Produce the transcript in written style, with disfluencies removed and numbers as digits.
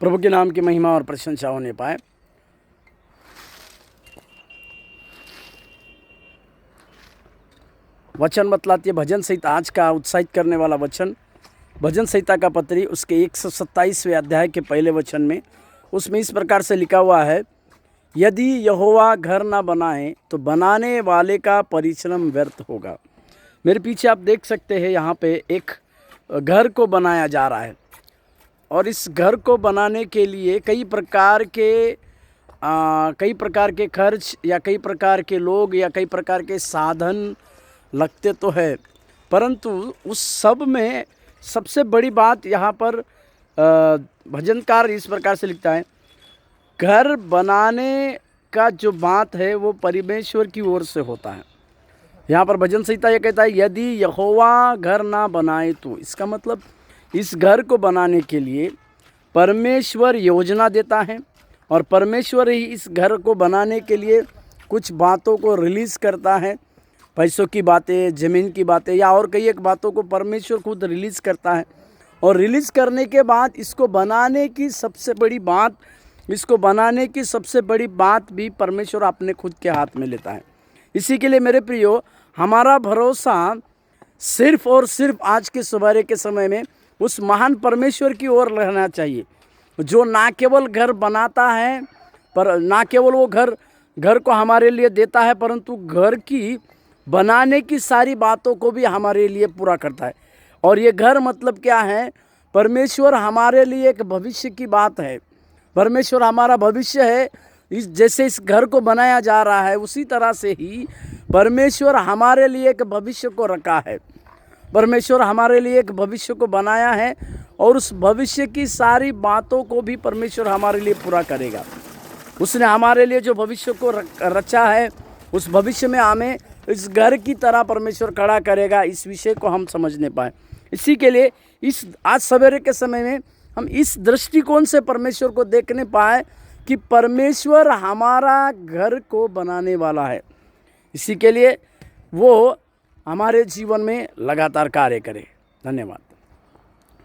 प्रभु के नाम की महिमा और प्रशंसा होने पाए। वचन बतलाती है भजन संहिता, आज का उत्साहित करने वाला वचन भजन संहिता का पत्री उसके 127वें अध्याय के पहले वचन में, उसमें इस प्रकार से लिखा हुआ है, यदि यहोवा घर ना बनाए तो बनाने वाले का परिश्रम व्यर्थ होगा। मेरे पीछे आप देख सकते हैं, यहाँ पे एक घर को बनाया जा रहा है और इस घर को बनाने के लिए कई प्रकार के खर्च या कई प्रकार के लोग या कई प्रकार के साधन लगते तो है, परंतु उस सब में सबसे बड़ी बात यहाँ पर भजनकार इस प्रकार से लिखता है, घर बनाने का जो बात है वो परमेश्वर की ओर से होता है। यहाँ पर भजन संहिता ये कहता है, यदि यहोवा घर ना बनाए तो, इसका मतलब इस घर को बनाने के लिए परमेश्वर योजना देता है और परमेश्वर ही इस घर को बनाने के लिए कुछ बातों को रिलीज़ करता है। पैसों की बातें, ज़मीन की बातें या और कई एक बातों को परमेश्वर खुद रिलीज़ करता है और रिलीज़ करने के बाद इसको बनाने की सबसे बड़ी बात भी परमेश्वर अपने खुद के हाथ में लेता है। इसी के लिए मेरे प्रियो, हमारा भरोसा सिर्फ और सिर्फ आज के सवेरे के समय में उस महान परमेश्वर की ओर रहना चाहिए, जो ना केवल घर बनाता है, पर ना केवल वो घर को हमारे लिए देता है, परंतु घर की बनाने की सारी बातों को भी हमारे लिए पूरा करता है। और ये घर मतलब क्या है? परमेश्वर हमारे लिए एक भविष्य की बात है। परमेश्वर हमारा भविष्य है। जैसे इस घर को बनाया जा रहा है, उसी तरह से ही परमेश्वर हमारे लिए एक भविष्य को रखा है। परमेश्वर हमारे लिए एक भविष्य को बनाया है और उस भविष्य की सारी बातों को भी परमेश्वर हमारे लिए पूरा करेगा। उसने हमारे लिए जो भविष्य को रचा है, उस भविष्य में हमें इस घर की तरह परमेश्वर खड़ा करेगा। इस विषय को हम समझने पाए। इसी के लिए इस आज सवेरे के समय में हम इस दृष्टिकोण से परमेश्वर को देखने पाए कि परमेश्वर हमारा घर को बनाने वाला है। इसी के लिए वो हमारे जीवन में लगातार कार्य करे। धन्यवाद।